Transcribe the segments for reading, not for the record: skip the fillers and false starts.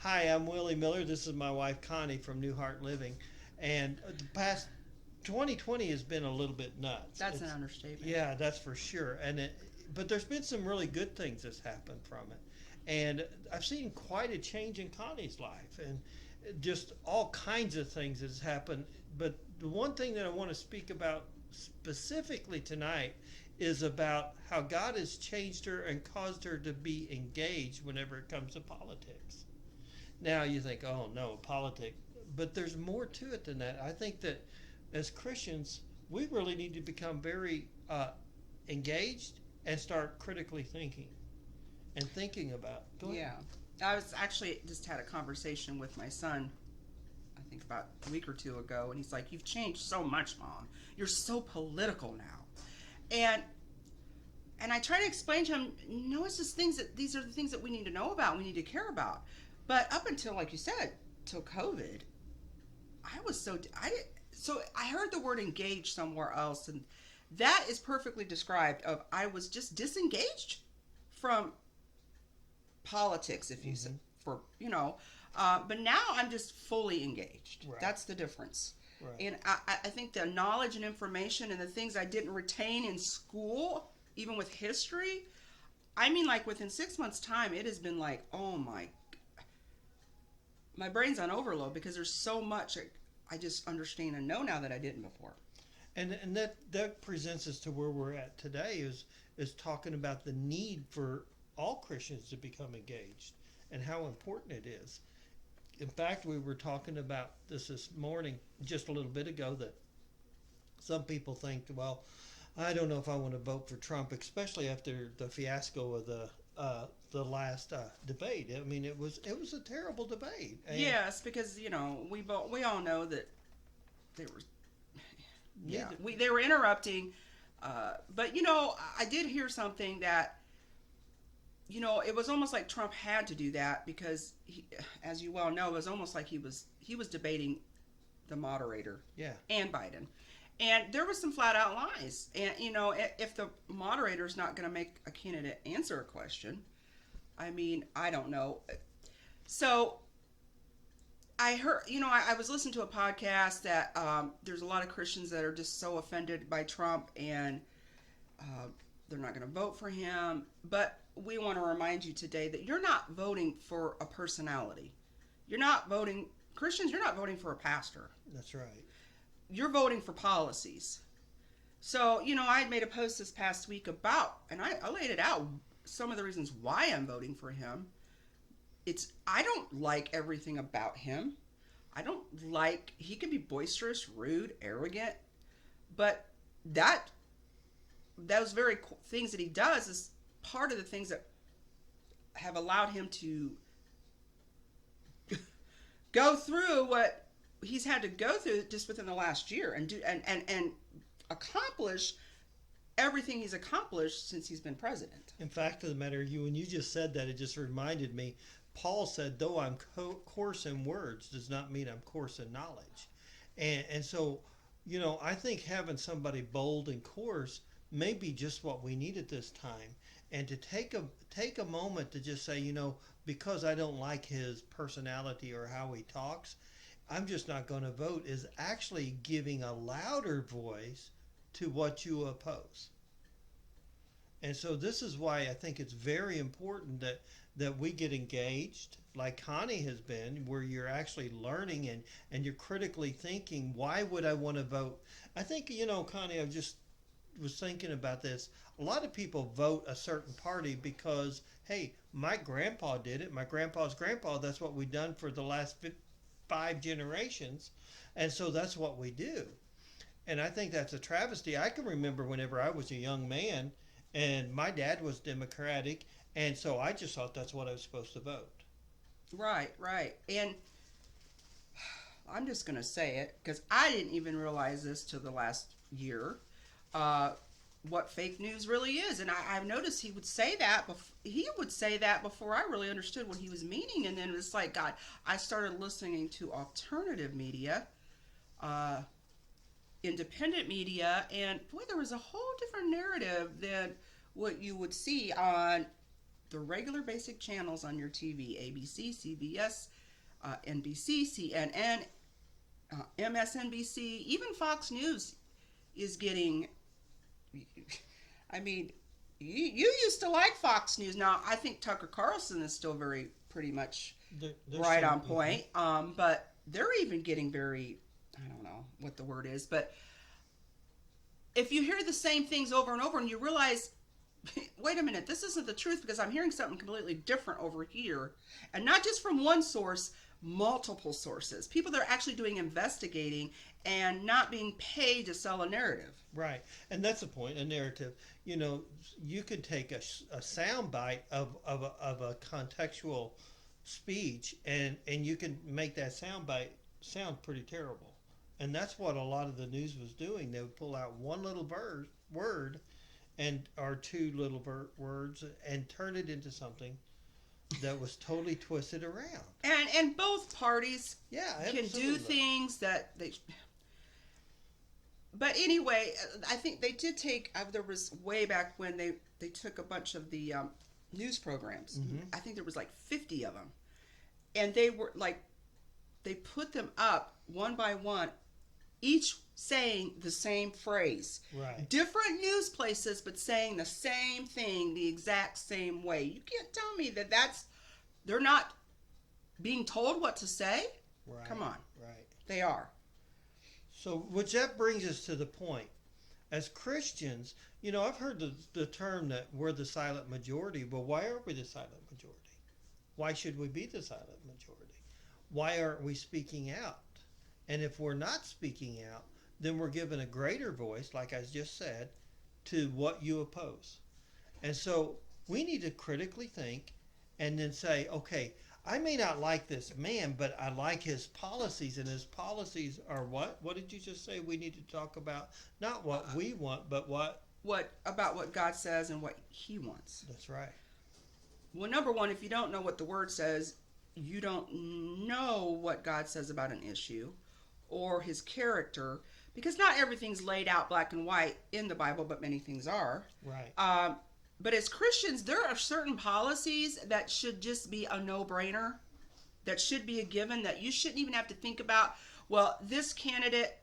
Hi, I'm Willie Miller. This is my wife Connie from New Heart Living, and the past 2020 has been a little bit nuts. That's an understatement. Yeah, that's for sure. But there's been some really good things that's happened from it, and I've seen quite a change in Connie's life, and just all kinds of things has happened. But the one thing that I want to speak about specifically tonight is about how God has changed her and caused her to be engaged whenever it comes to politics. Now you think, oh no, politics. But there's more to it than that. I think that as Christians, we really need to become very engaged and start critically thinking and thinking about. Go ahead. Yeah. I was actually just had a conversation with my son, I think about a week or two ago, and he's like, "You've changed so much, Mom. You're so political now." And I try to explain to him, no, it's just things that these are the things that we need to know about, we need to care about. But up until, like you said, till COVID, I was I heard the word engaged somewhere else, and that is perfectly described. Of I was just disengaged from politics, if you Mm-hmm. for but now I'm just fully engaged. Right. That's the difference. Right. And I think the knowledge and information and the things I didn't retain in school, even with history, I mean, like within 6 months' time, it has been like, oh my brain's on overload because there's so much I just understand and know now that I didn't before. And that presents us to where we're at today is talking about the need for all Christians to become engaged and how important it is. In fact, we were talking about this morning, just a little bit ago, that some people think, well, I don't know if I want to vote for Trump, especially after the fiasco of the last debate. I mean, it was a terrible debate. And Yes, because we all know that they were neither, they were interrupting. But I did hear something that it was almost like Trump had to do that because, as you well know, it was almost like he was debating the moderator yeah, and Biden, and there was some flat out lies. And if the moderator is not going to make a candidate answer a question, I mean, I don't know. So I heard, I was listening to a podcast that there's a lot of Christians that are just so offended by Trump and uh, they're not going to vote for him. But we want to remind you today that you're not voting for a personality. You're not voting, Christians, you're not voting for a pastor. that's right. You're voting for policies. So, I had made a post this past week about, and I laid it out, some of the reasons why I'm voting for him. I don't like everything about him. I don't like, he can be boisterous, rude, arrogant, but that those very things that he does is part of the things that have allowed him to go through what he's had to go through just within the last year and do and accomplish everything he's accomplished since he's been president. In fact of the matter, when you just said that, it just reminded me. Paul said, "Though I'm coarse in words, does not mean I'm coarse in knowledge," and so, I think having somebody bold and coarse may be just what we need at this time, and to take a moment to just say, because I don't like his personality or how he talks, I'm just not going to vote, is actually giving a louder voice to what you oppose. And so this is why I think it's very important that we get engaged, like Connie has been, where you're actually learning and you're critically thinking, why would I want to vote? I think, Connie, I just was thinking about this. A lot of people vote a certain party because, hey, my grandpa did it. My grandpa's grandpa, that's what we've done for the last 5 generations. And so that's what we do. And I think that's a travesty. I can remember whenever I was a young man and my dad was Democratic, and so I just thought that's what I was supposed to vote. Right, right. And I'm just going to say it because I didn't even realize this till the last year. Uh, what fake news really is, and I've noticed he would say that. He would say that before I really understood what he was meaning, and then it's like God. I started listening to alternative media, uh, independent media, and boy, there was a whole different narrative than what you would see on the regular basic channels on your TV, ABC, CBS, NBC, CNN, MSNBC, even Fox News is getting, I mean, you used to like Fox News. Now, I think Tucker Carlson is still pretty much right on point. But they're even getting very, I don't know what the word is, but if you hear the same things over and over and you realize, wait a minute, this isn't the truth because I'm hearing something completely different over here. And not just from one source, multiple sources. People that are actually doing investigating and not being paid to sell a narrative. Right. And that's the point, a narrative. You know, you could take a sound bite of a contextual speech and you can make that sound bite sound pretty terrible. And that's what a lot of the news was doing. They would pull out one little word and or two little words and turn it into something that was totally twisted around. And both parties can do things that they... But anyway, I think they did take... There was way back when they took a bunch of the news programs. Mm-hmm. I think there was like 50 of them. And they were like... They put them up one by one, each saying the same phrase. Right. Different news places, but saying the same thing the exact same way. You can't tell me that they're not being told what to say. Right. Come on. Right. They are. So, which that brings us to the point. As Christians, you know, I've heard the term that we're the silent majority. Well, why are we the silent majority? Why should we be the silent majority? Why aren't we speaking out? And if we're not speaking out, then we're given a greater voice, like I just said, to what you oppose. And so we need to critically think and then say, okay, I may not like this man, but I like his policies, and his policies are what? What did you just say we need to talk about? Not what we want, but what about what God says and what he wants. That's right. Well, number one, if you don't know what the word says, you don't know what God says about an issue or his character, because not everything's laid out black and white in the Bible, but many things are. Right. But as Christians, there are certain policies that should just be a no-brainer, that should be a given, that you shouldn't even have to think about, well, this candidate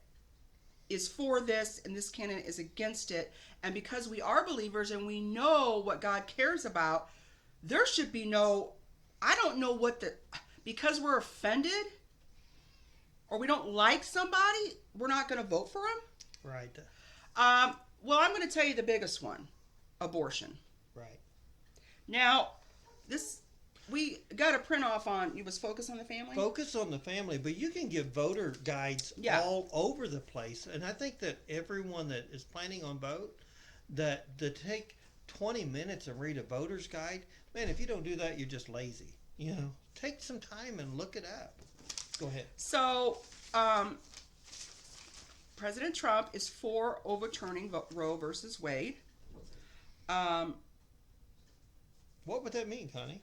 is for this and this candidate is against it. And because we are believers and we know what God cares about, there should be no... I don't know because we're offended or we don't like somebody, we're not going to vote for them. Right. Well, I'm going to tell you the biggest one, abortion. Right. Now, we got a print off on, you was Focus on the Family? Focus on the Family, but you can give voter guides all over the place. And I think that everyone that is planning on vote, that to take 20 minutes and read a voter's guide, man, if you don't do that, you're just lazy. You know, take some time and look it up. Go ahead. So, President Trump is for overturning Roe versus Wade. What would that mean, Connie?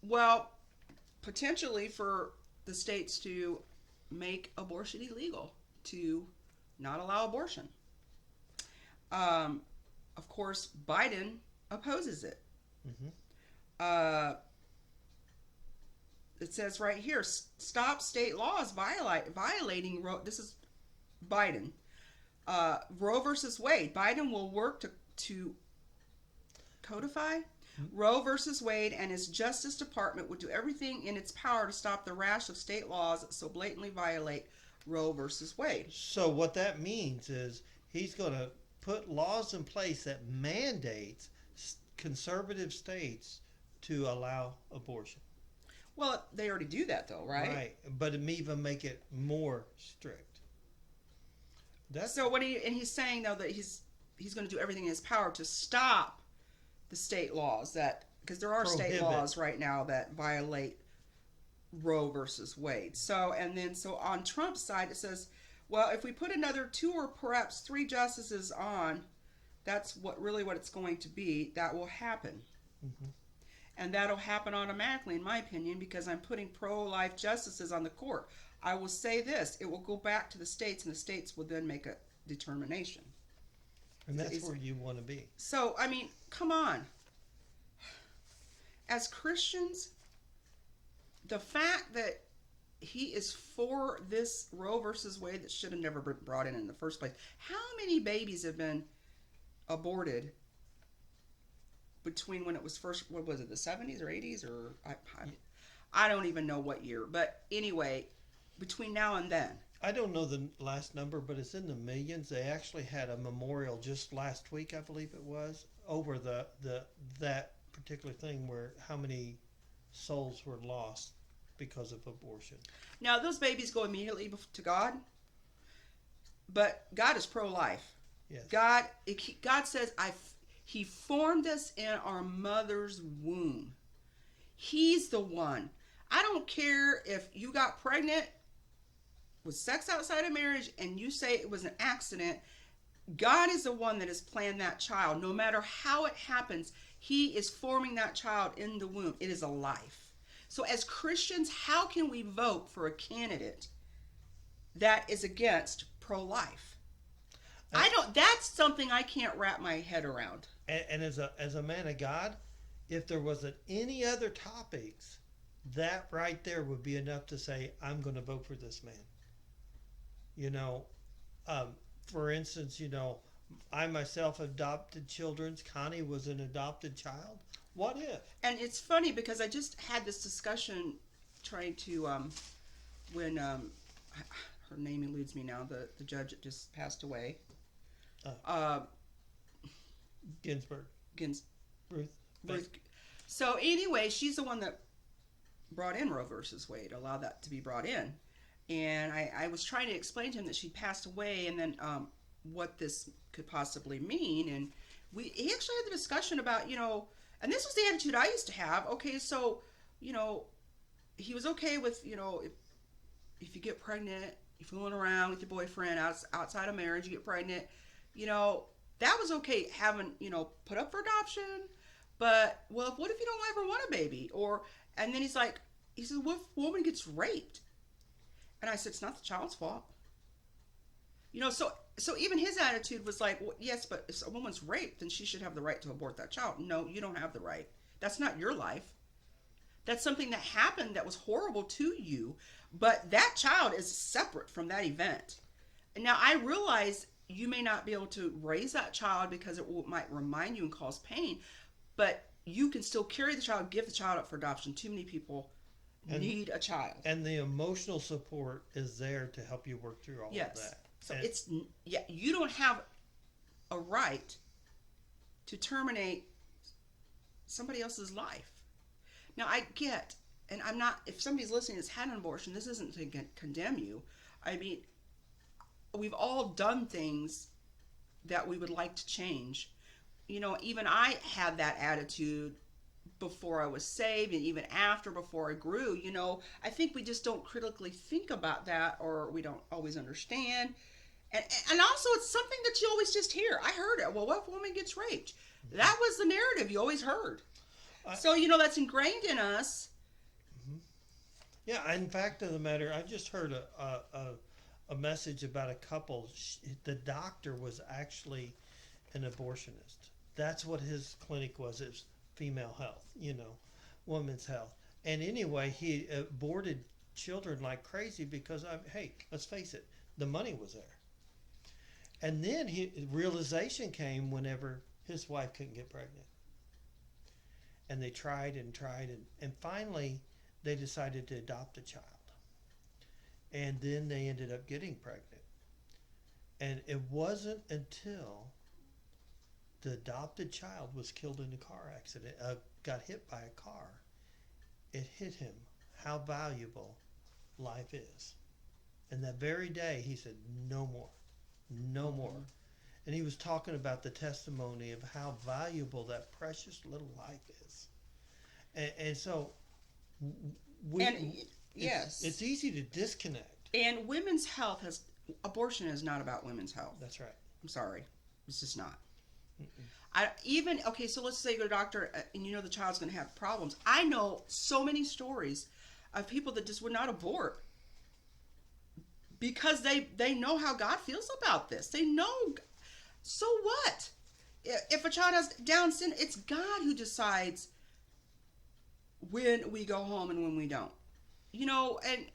Well, potentially for the states to make abortion illegal, to not allow abortion. Of course, Biden opposes it. Mm-hmm. It says right here, stop state laws violating Roe. This is Biden. Roe versus Wade. Biden will work to codify Roe versus Wade, and his Justice Department would do everything in its power to stop the rash of state laws that so blatantly violate Roe versus Wade. So what that means is he's going to put laws in place that mandates conservative states to allow abortion. Well, they already do that though, right? Right, but even make it more strict. So he's saying though that he's going to do everything in his power to stop the state laws because there are state laws right now that violate Roe versus Wade. So on Trump's side it says, well, if we put another 2 or perhaps 3 justices on, that's what it's going to be. That will happen. Mm-hmm. And that'll happen automatically, in my opinion, because I'm putting pro-life justices on the court. I will say this, it will go back to the states, and the states will then make a determination. And that's where you want to be. So, I mean, come on. as Christians, the fact that he is for this Roe versus Wade that should have never been brought in the first place. How many babies have been aborted between when it was first, what was it, the 70s or 80s, or I don't even know what year, but anyway, between now and then. I don't know the last number, but it's in the millions. They actually had a memorial just last week, I believe it was, over that particular thing, where how many souls were lost because of abortion. Now, those babies go immediately to God, but God is pro-life. Yes. God says, He formed us in our mother's womb. He's the one. I don't care if you got pregnant with sex outside of marriage and you say it was an accident. God is the one that has planned that child. No matter how it happens, He is forming that child in the womb. It is a life. So as Christians, how can we vote for a candidate that is against pro-life? That's something I can't wrap my head around. And as a man of God, if there wasn't any other topics, that right there would be enough to say, I'm going to vote for this man. You know, for instance, you know, I myself adopted children. Connie was an adopted child. What if? And it's funny because I just had this discussion trying to, when her name eludes me now, the judge that just passed away. Ginsburg. Ruth. So anyway, she's the one that brought in Roe versus Wade, allowed that to be brought in. And I was trying to explain to him that she passed away and then what this could possibly mean. And he actually had the discussion about, you know, and this was the attitude I used to have. Okay, so, you know, he was okay with, you know, if you get pregnant, you're fooling around with your boyfriend outside of marriage, you get pregnant, you know, that was okay having, you know, put up for adoption. But, well, what if you don't ever want a baby? And then he says, what if a woman gets raped? And I said, it's not the child's fault. You know, so even his attitude was like, well, yes, but if a woman's raped, then she should have the right to abort that child. No, you don't have the right. That's not your life. That's something that happened that was horrible to you. But that child is separate from that event. And now I realize you may not be able to raise that child because it might remind you and cause pain. But you can still carry the child, give the child up for adoption. Too many people need a child. And the emotional support is there to help you work through all of that. So you don't have a right to terminate somebody else's life. Now I get, and I'm not, if somebody's listening that's had an abortion, this isn't to condemn you. I mean, we've all done things that we would like to change. You know, even I had that attitude before I was saved and even after, before I grew. You know, I think we just don't critically think about that, or we don't always understand. And also it's something that you always just hear. I heard it. Well, what if a woman gets raped? That was the narrative you always heard. So, you know, that's ingrained in us. Yeah, in fact of the matter, I just heard a message about a couple. The doctor was actually an abortionist. That's what his clinic was. It was female health, you know, women's health. And anyway, he aborted children like crazy because, hey, let's face it, the money was there. And then realization came whenever his wife couldn't get pregnant. And they tried and finally they decided to adopt a child. And then they ended up getting pregnant. And it wasn't until the adopted child was killed in a car accident, got hit by a car, it hit him how valuable life is. And that very day he said, no more. No more. And he was talking about the testimony of how valuable that precious little life is. And so it's easy to disconnect. And women's health abortion is not about women's health. That's right. I'm sorry. It's just not. So let's say you go to a doctor and you know the child's going to have problems. I know so many stories of people that just would not abort because they know how God feels about this. They know. So what? If a child has Down syndrome, it's God who decides when we go home and when we don't. You know, and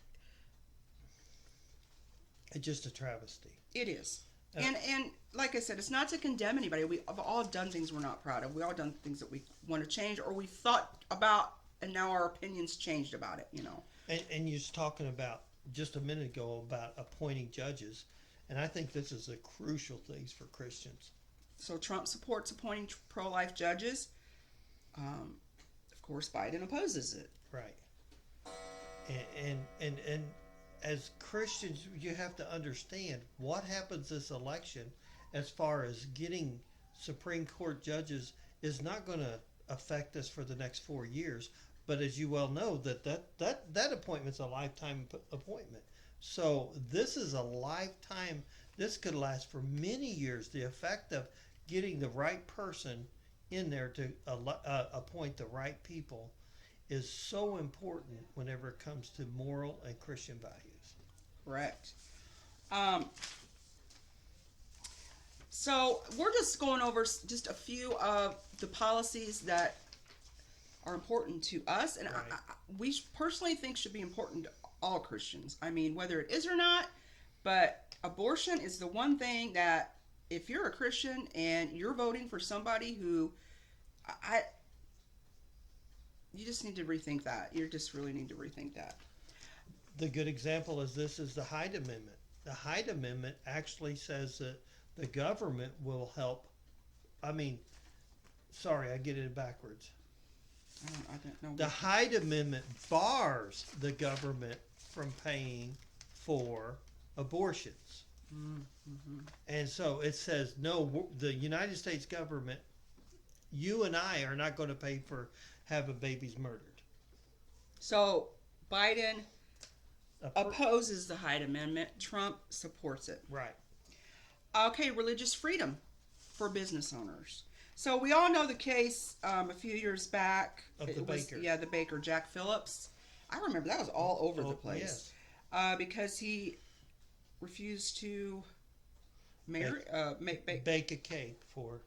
It's just a travesty. it is. And like I said, it's not to condemn anybody. We have all done things we're not proud of. We all done things that we want to change, or we thought about, and now our opinions changed about it. You know. And you was talking about just a minute ago about appointing judges, and I think this is a crucial thing for Christians. So Trump supports appointing pro-life judges. Of course, Biden opposes it. Right. And as Christians, you have to understand what happens this election as far as getting Supreme Court judges is not going to affect us for the next 4 years. But as you well know, that appointment's a lifetime appointment. So this is a lifetime. This could last for many years. The effect of getting the right person in there to appoint the right people is so important whenever it comes to moral and Christian values. Correct. So we're just going over just a few of the policies that are important to us, and Right. we personally think should be important to all Christians. I mean, whether it is or not, but abortion is the one thing that if you're a Christian and you're voting for somebody who, you just need to rethink that. You just really need to rethink that. The good example is this is the Hyde Amendment. The Hyde Amendment actually says that the government will help. I mean, sorry, I get it backwards. I don't know. The Hyde Amendment bars the government from paying for abortions. Mm-hmm. And so it says, no, the United States government, you and I are not going to pay for having babies murdered. So Biden opposes the Hyde Amendment. Trump supports it. Right. Okay, religious freedom for business owners. So we all know the case a few years back. Of the baker. Yeah, the baker, Jack Phillips. I remember that was all over the place. Yes. Because he refused to Bake a cake for.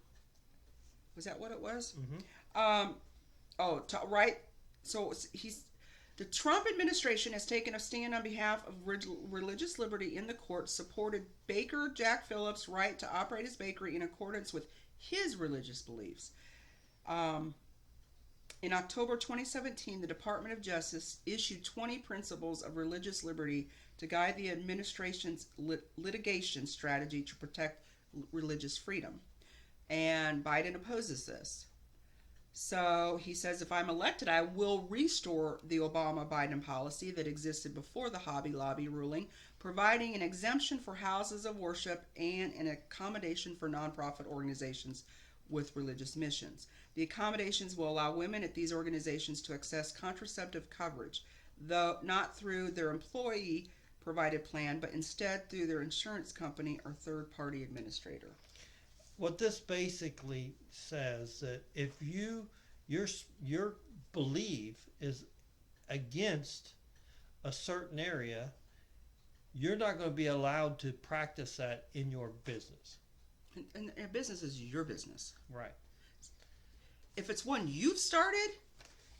Was that what it was? Mm-hmm. Right. So the Trump administration has taken a stand on behalf of religious liberty in the court, supported baker Jack Phillips' right to operate his bakery in accordance with his religious beliefs. In October 2017, the Department of Justice issued 20 principles of religious liberty to guide the administration's litigation strategy to protect religious freedom. And Biden opposes this. So he says, if I'm elected, I will restore the Obama-Biden policy that existed before the Hobby Lobby ruling, providing an exemption for houses of worship and an accommodation for nonprofit organizations with religious missions. The accommodations will allow women at these organizations to access contraceptive coverage, though not through their employee-provided plan, but instead through their insurance company or third-party administrator. What this basically says that if your belief is against a certain area, you're not going to be allowed to practice that in your business. And business is your business. Right. If it's one you've started,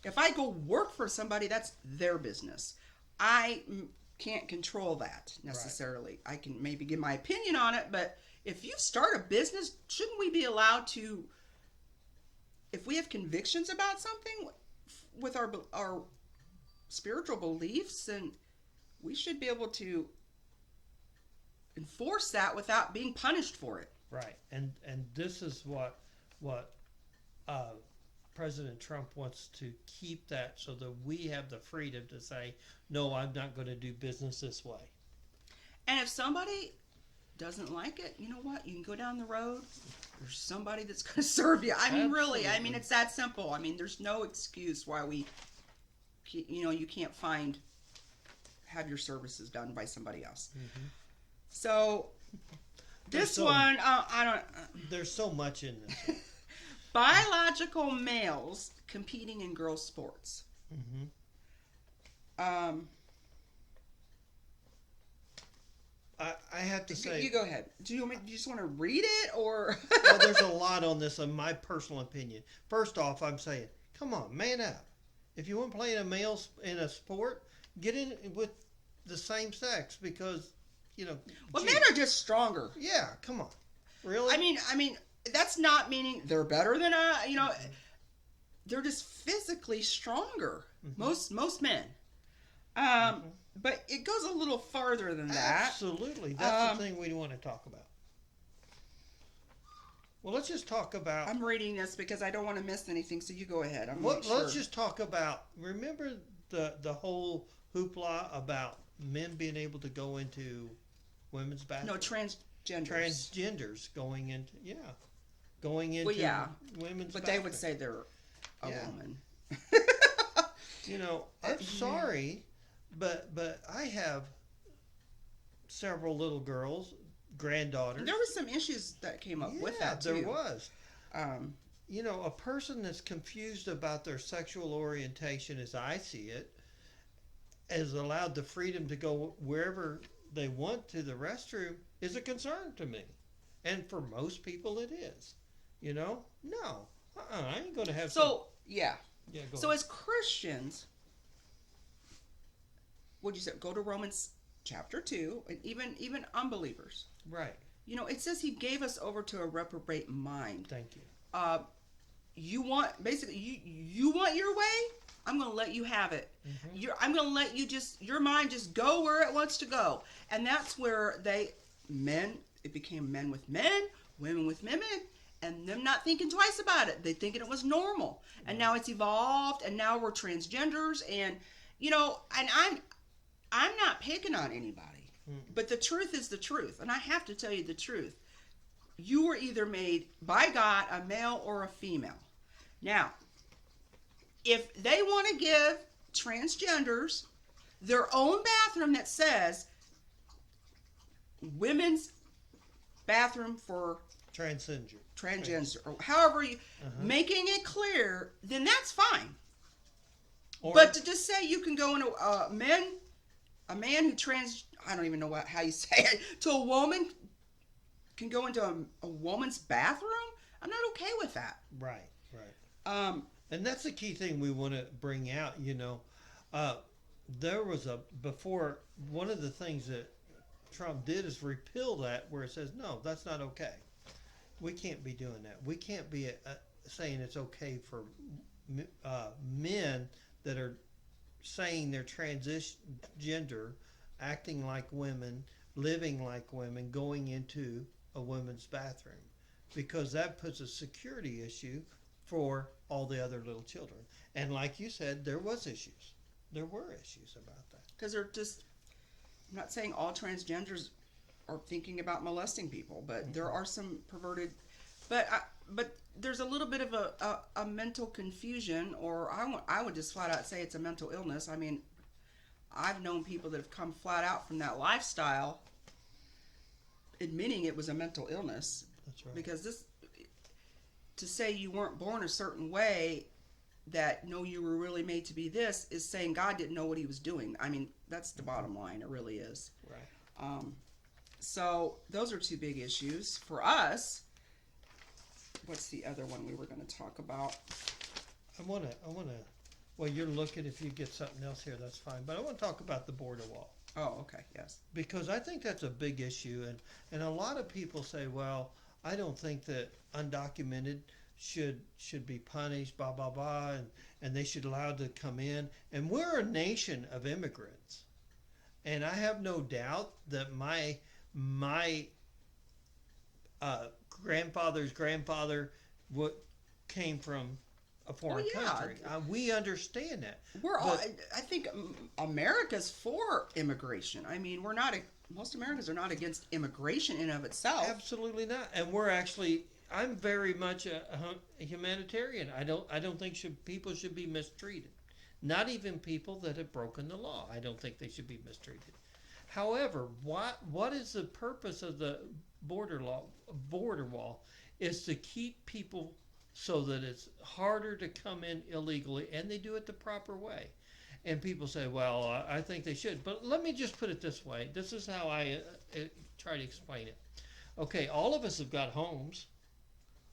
if I go work for somebody, that's their business. I can't control that necessarily. Right. I can maybe give my opinion on it, but if you start a business, shouldn't we be allowed to, if we have convictions about something with our spiritual beliefs, then we should be able to enforce that without being punished for it. Right. And this is what President Trump wants to keep that so that we have the freedom to say, no, I'm not going to do business this way. And if somebody doesn't like it, you know what? You can go down the road. There's somebody that's going to serve you. I mean, really, I mean, it's that simple. I mean, there's no excuse why you can't have your services done by somebody else. Mm-hmm. So there's so much in this. Biological males competing in girls' sports. Mm-hmm. I have to say... You go ahead. Do you just want to read it, or... Well, there's a lot on this, in my personal opinion. First off, I'm saying, come on, man up. If you want to play in a sport, get in with the same sex because, Well, gee, men are just stronger. yeah, come on. Really? I mean, that's not meaning they're better than they're just physically stronger. Most men. But it goes a little farther than that. Absolutely. That's the thing we want to talk about. Well, let's just talk about. I'm reading this because I don't want to miss anything, so you go ahead. Let's just talk about. Remember the whole hoopla about men being able to go into women's bathrooms? No, transgenders. Transgenders going into women's. But bathrooms. they would say they're a woman. I'm sorry, but I have several little girls, granddaughters. There was some issues that came up with that too. There was. A person that's confused about their sexual orientation, as I see it, is allowed the freedom to go wherever they want to the restroom is a concern to me, and for most people it is. No, I ain't gonna have. Yeah. Go ahead. As Christians, would you say go to Romans chapter 2, and even unbelievers? Right. It says he gave us over to a reprobate mind. Thank you. You want you want your way? I'm going to let you have it. Mm-hmm. I'm going to let you your mind just go where it wants to go. And that's where it became men with men, women with women, and them not thinking twice about it. They thinking it was normal. And now it's evolved, and now we're transgenders, and and I'm not picking on anybody. But the truth is the truth, and I have to tell you the truth. You were either made by God a male or a female. Now, if they want to give transgenders their own bathroom that says women's bathroom for transgender, or however you making it clear, then that's fine. But to just say you can go into a man who I don't even know how you say it, to a woman can go into a woman's bathroom, I'm not okay with that. Right. And that's the key thing we want to bring out. There was before, one of the things that Trump did is repeal that, where it says, no, that's not okay. We can't be doing that. We can't be saying it's okay for men that are saying they're transgender, acting like women, living like women, going into a women's bathroom, because that puts a security issue for all the other little children. And like you said, there were issues about that. Because I'm not saying all transgenders are thinking about molesting people, but there are some perverted, but there's a little bit of a mental confusion, or I would just flat out say it's a mental illness. I mean, I've known people that have come flat out from that lifestyle admitting it was a mental illness. That's right. Because to say you weren't born a certain way, that no, you were really made to be this, is saying God didn't know what he was doing. I mean, that's the bottom line. It really is. Right. So those are two big issues for us. What's the other one we were going to talk about? I want to, well, you're looking, if you get something else here, that's fine. But I want to talk about the border wall. Oh, okay, yes. Because I think that's a big issue. And a lot of people say, well, I don't think that undocumented should be punished, blah, blah, blah, and they should allow to come in. And we're a nation of immigrants. And I have no doubt that my grandfather's grandfather came from a foreign country. We understand that. I think America's for immigration. I mean, most Americans are not against immigration in of itself. Absolutely not. And I'm very much a humanitarian. I don't think people should be mistreated. Not even people that have broken the law. I don't think they should be mistreated. However, what is the purpose of the border wall? Is to keep people so that it's harder to come in illegally, and they do it the proper way. And people say, well, I think they should. But let me just put it this way. This is how I try to explain it. Okay, all of us have got homes.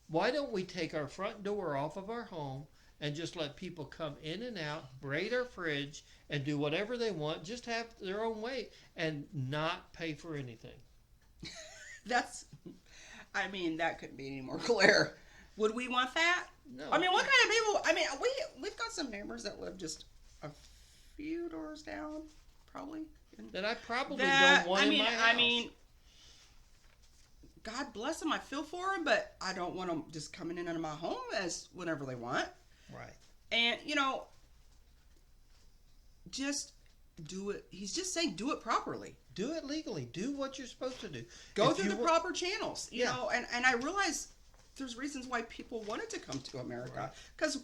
Why don't we take our front door off of our home and just let people come in and out, raid our fridge, and do whatever they want, just have their own way, and not pay for anything. That's, I mean, that couldn't be any more clear. Would we want that? No. I mean, what kind of people? I mean, we've got some neighbors that live just a few doors down, probably. That I probably don't want in my house. I mean, God bless them. I feel for them, but I don't want them just coming in under my home as whenever they want. Right. And just do it. He's just saying, do it properly. Do it legally. Do what you're supposed to do. Go through the proper channels. You know, and I realize there's reasons why people wanted to come to America. Because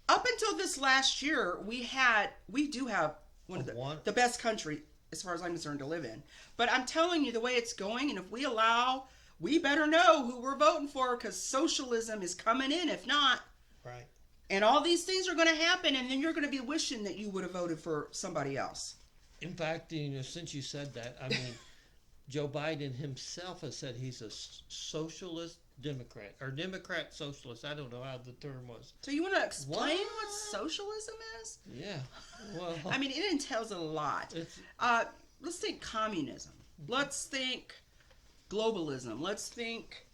up until this last year, we do have one of the best country, as far as I'm concerned, to live in. But I'm telling you, the way it's going, and if we allow, we better know who we're voting for, because socialism is coming in. If not, right. And all these things are going to happen, and then you're going to be wishing that you would have voted for somebody else. In fact, since you said that, I mean, Joe Biden himself has said he's a socialist Democrat, or Democrat socialist. I don't know how the term was. So you want to explain what socialism is? Yeah. Well, I mean, it entails a lot. Let's think communism. Let's think globalism. Let's think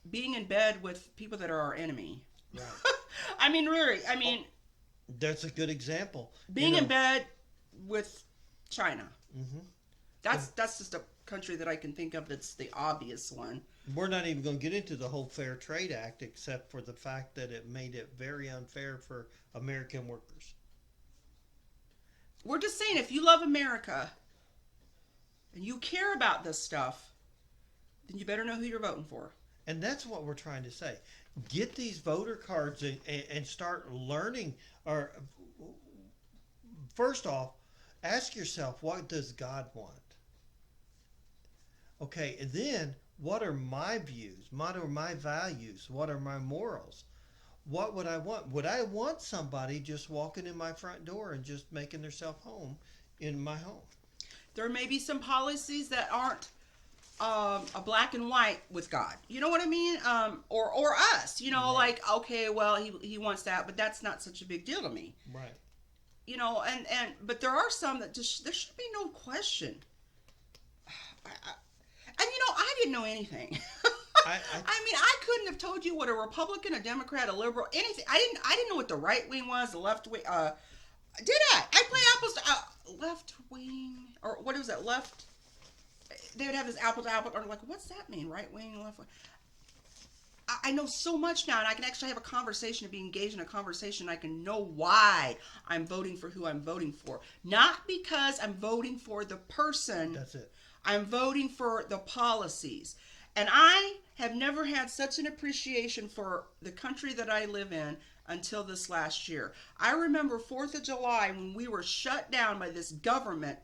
being in bed with people that are our enemy. Right. I mean, really. I mean, that's a good example. Being in bed with China. Mm-hmm. That's just a country that I can think of that's the obvious one. We're not even going to get into the whole Fair Trade Act, except for the fact that it made it very unfair for American workers. We're just saying, if you love America and you care about this stuff, then you better know who you're voting for. And that's what we're trying to say. Get these voter cards and start learning. Or first off, ask yourself, what does God want? Okay, and then what are my views? What are my values? What are my morals? What would I want? Would I want somebody just walking in my front door and just making themselves home in my home? There may be some policies that aren't a black and white with God. You know what I mean? Or us. You know, right. Like, okay, well, he wants that, but that's not such a big deal to me. Right. You know, but there are some that just, there should be no question. And I didn't know anything. I mean, I couldn't have told you what a Republican, a Democrat, a liberal, anything. I didn't know what the right wing was, the left wing. Did I? I play apples to left wing, or what was that? Left. They would have this apple to apple, or like, what's that mean? Right wing, left wing. I know so much now, and I can actually have a conversation and be engaged in a conversation. I can know why I'm voting for who I'm voting for. Not because I'm voting for the person. That's it. I'm voting for the policies. And I have never had such an appreciation for the country that I live in until this last year. I remember 4th of July when we were shut down by this government.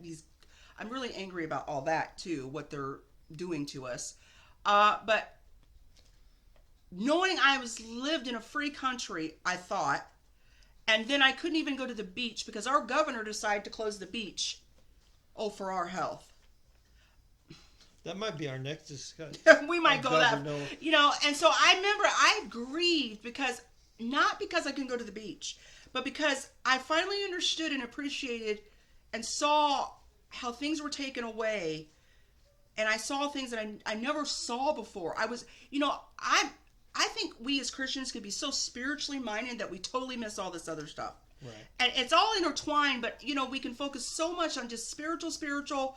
I'm really angry about all that too, what they're doing to us. But knowing I lived in a free country, I thought, and then I couldn't even go to the beach because our governor decided to close the beach. Oh, for our health. That might be our next discussion. We might go that, and so I remember I grieved not because I couldn't go to the beach, but because I finally understood and appreciated and saw how things were taken away, and I saw things that I never saw before. I think we as Christians could be so spiritually minded that we totally miss all this other stuff. Right. And it's all intertwined, but we can focus so much on just spiritual,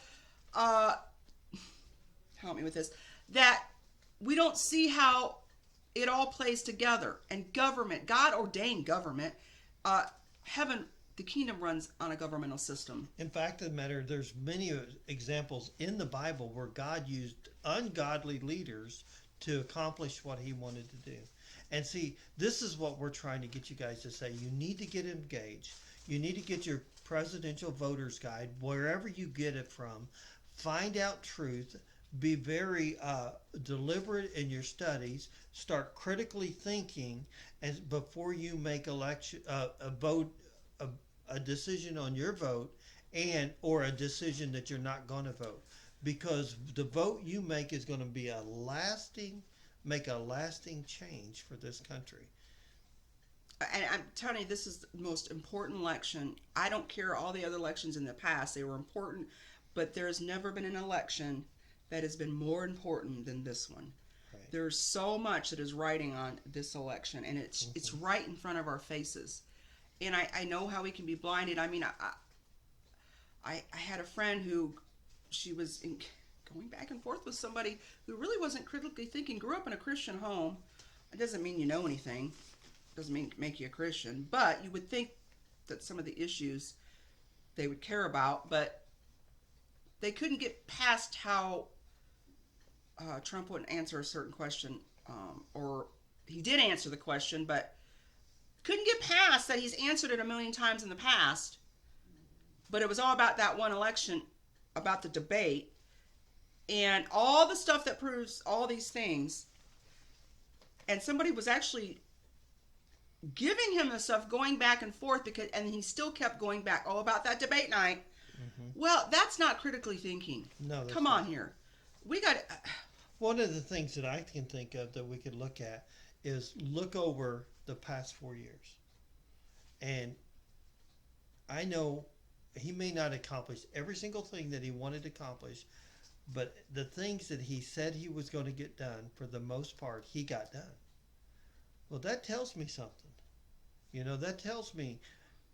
help me with this, that we don't see how it all plays together. And government, God ordained government, heaven, the kingdom runs on a governmental system. In fact of the matter, there's many examples in the Bible where God used ungodly leaders to accomplish what he wanted to do. And see, this is what we're trying to get you guys to say. You need to get engaged. You need to get your presidential voters guide, wherever you get it from. Find out truth. Be very deliberate in your studies. Start critically thinking, and before you make a decision on your vote, or a decision that you're not going to vote, because the vote you make is going to be make a lasting change for this country. And I'm telling you, this is the most important election. I don't care all the other elections in the past; they were important, but there's never been an election that has been more important than this one. Right. There's so much that is riding on this election, and it's right in front of our faces. And I know how we can be blinded. I mean, I had a friend who she was going back and forth with somebody who really wasn't critically thinking, grew up in a Christian home. It doesn't mean you know anything. Doesn't make you a Christian, but you would think that some of the issues they would care about, but they couldn't get past how Trump wouldn't answer a certain question, or he did answer the question, but couldn't get past that he's answered it a million times in the past, but it was all about that one election, about the debate, and all the stuff that proves all these things, and somebody was actually giving him the stuff, going back and forth, because, and he still kept going back. Oh, about that debate night. Mm-hmm. Well, that's not critically thinking. No, come on here. We got. One of the things that I can think of that we could look at is look over the past 4 years, and I know he may not accomplish every single thing that he wanted to accomplish, but the things that he said he was going to get done, for the most part, he got done. Well, that tells me something. You know, that tells me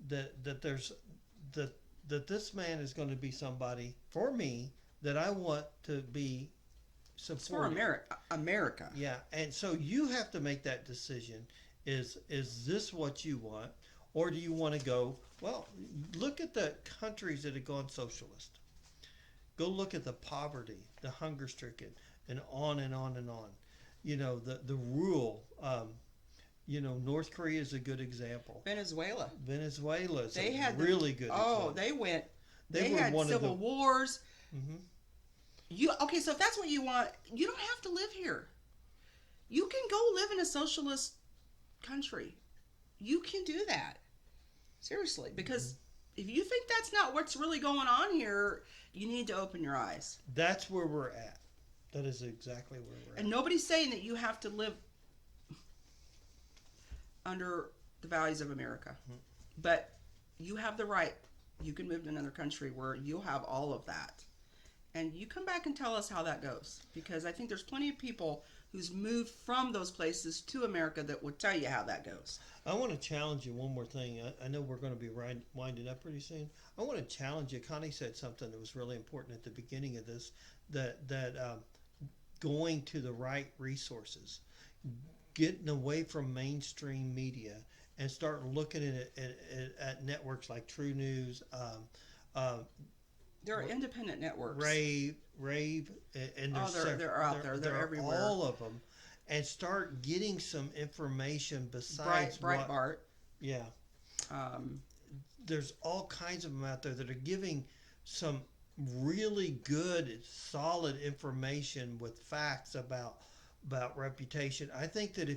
that there's that this man is going to be somebody for me that I want to be supporting. For America. Yeah, and so you have to make that decision. Is this what you want, or do you want to go? Well, look at the countries that have gone socialist. Go look at the poverty, the hunger stricken, and on and on and on. You know, the rural. You know, North Korea is a good example. Venezuela is really good example. They had civil wars. Mm-hmm. Okay, so if that's what you want, you don't have to live here. You can go live in a socialist country. You can do that. Seriously, because if you think that's not what's really going on here, you need to open your eyes. That's where we're at. That is exactly where we're at. And nobody's saying that you have to live under the values of America. Mm-hmm. But you have the right. You can move to another country where you'll have all of that. And you come back and tell us how that goes. Because I think there's plenty of people who's moved from those places to America that will tell you how that goes. I want to challenge you one more thing. I know we're going to be winding up pretty soon. I want to challenge you. Connie said something that was really important at the beginning of this, that going to the right resources, getting away from mainstream media and start looking at networks like True News. There are independent networks. Rave, and they're out there. They're everywhere. All of them, and start getting some information besides Breitbart. Yeah. There's all kinds of them out there that are giving some really good, solid information with facts about reputation. I think that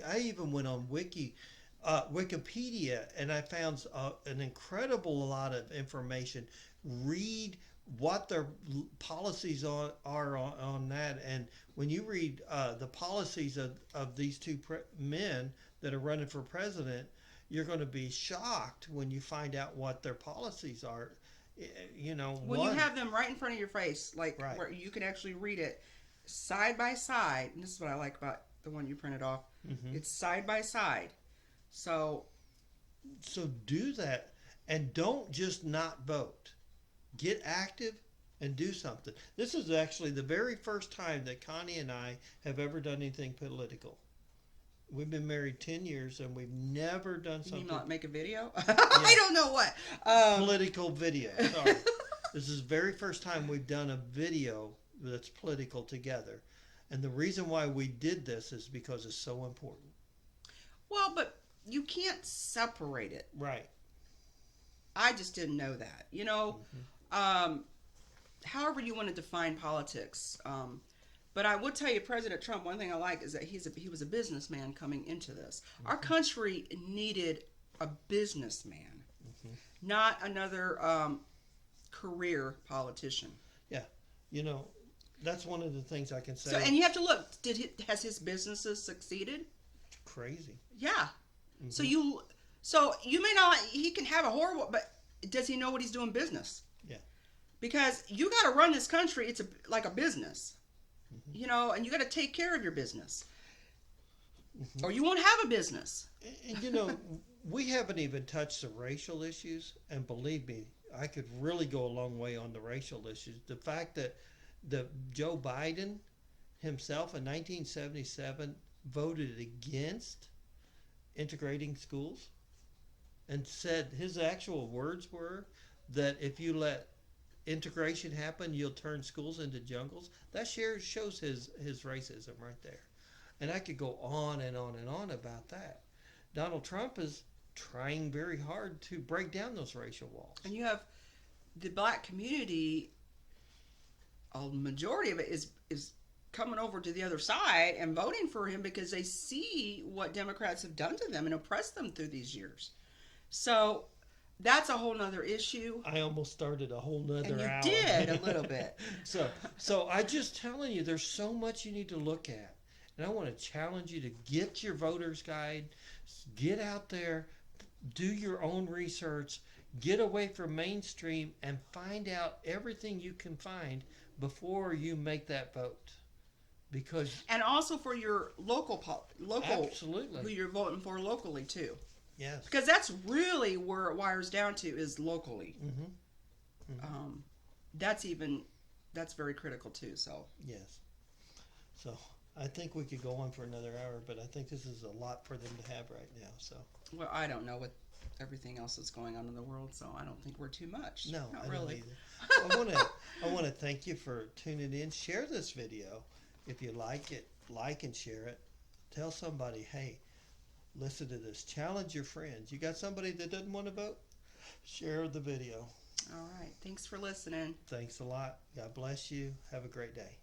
I even went on Wikipedia, and I found an incredible lot of information. Read what their policies are on that, and when you read the policies of these two men that are running for president, you're going to be shocked when you find out what their policies are. You know, when you have them right in front of your face, like right, where you can actually read it side by side. And this is what I like about the one you printed off. Mm-hmm. It's side by side. So do that, and don't just not vote. Get active and do something. This is actually the very first time that Connie and I have ever done anything political. We've been married 10 years, and we've never done something. You mean not make a video? Yeah. I don't know what. Political video. Sorry. This is the very first time we've done a video that's political together. And the reason why we did this is because it's so important. Well, but you can't separate it. Right. I just didn't know that. You know, however you want to define politics. But I would tell you, President Trump, one thing I like is that he was a businessman coming into this. Mm-hmm. Our country needed a businessman, not another career politician. Yeah. You know, that's one of the things I can say. So, and you have to look, has his businesses succeeded? Crazy. Yeah. So you may not. He can have a horrible, but does he know what he's doing business? Yeah. Because you got to run this country. It's like a business, and you got to take care of your business, or you won't have a business. And we haven't even touched the racial issues, and believe me, I could really go a long way on the racial issues. The fact that Joe Biden himself in 1977 voted against integrating schools and said his actual words were that if you let integration happen, you'll turn schools into jungles. That shows his racism right there. And I could go on and on and on about that. Donald Trump is trying very hard to break down those racial walls. And you have the black community, a majority of it is coming over to the other side and voting for him because they see what Democrats have done to them and oppressed them through these years. So that's a whole nother issue. I almost started a whole nother and you hour. did a little bit. So I just telling you, there's so much you need to look at. And I want to challenge you to get your voter's guide, get out there, do your own research, get away from mainstream, and find out everything you can find before you make that vote. And also for your local absolutely, who you're voting for locally too. Yes. Because that's really where it wires down to is locally. That's very critical too. So yes. So I think we could go on for another hour, but I think this is a lot for them to have right now. So well, I don't know what everything else that's going on in the world, so I don't think we're too much. No, not I really. don't either. I want to thank you for tuning in. Share this video if you like it. Like and share it. Tell somebody, hey, listen to this. Challenge your friends. You got somebody that doesn't want to vote? Share the video. All right. Thanks for listening. Thanks a lot. God bless you. Have a great day.